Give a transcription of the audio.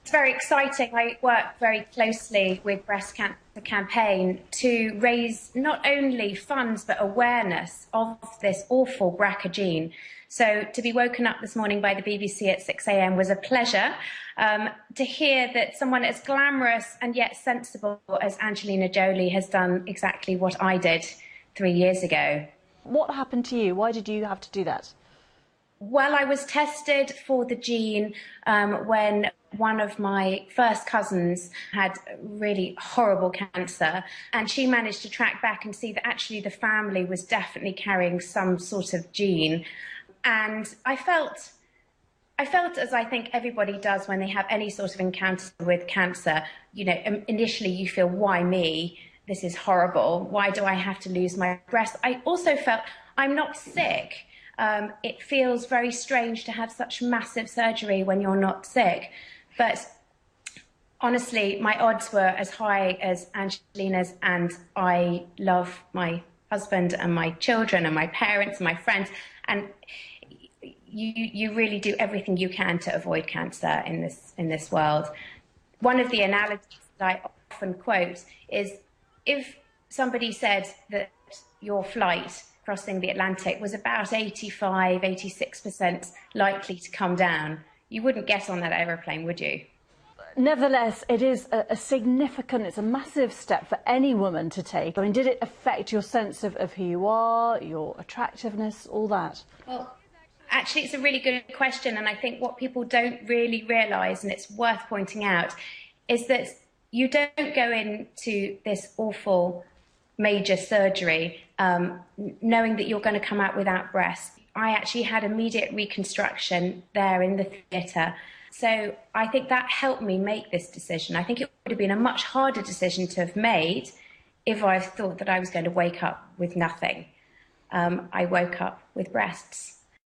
It's very exciting. I work very closely with Breast Cancer Campaign to raise not only funds but awareness of this awful BRCA gene. So to be woken up this morning by the BBC at 6 a.m. was a pleasure. To hear that someone as glamorous and yet sensible as Angelina Jolie has done exactly what I did 3 years ago. What happened to you? Why did you have to do that? Well, I was tested for the gene when one of my first cousins had really horrible cancer, and she managed to track back and see that actually the family was definitely carrying some sort of gene. And I felt as I think everybody does when they have any sort of encounter with cancer. You know, initially you feel, why me? This is horrible. Why do I have to lose my breast? I also felt I'm not sick. It feels very strange to have such massive surgery when you're not sick. But honestly, my odds were as high as Angelina's, and I love my husband and my children and my parents and my friends. And you really do everything you can to avoid cancer in this world. One of the analogies that I often quote is, if somebody said that your flight crossing the Atlantic was about 86% likely to come down, you wouldn't get on that aeroplane, would you? Nevertheless, it is it's a massive step for any woman to take. I mean, did it affect your sense of who you are, your attractiveness, all that? Well, actually, it's a really good question, and I think what people don't really realise, and it's worth pointing out, is that you don't go into this awful major surgery knowing that you're going to come out without breasts. I actually had immediate reconstruction there in the theatre. So I think that helped me make this decision. I think it would have been a much harder decision to have made if I thought that I was going to wake up with nothing. I woke up with breasts.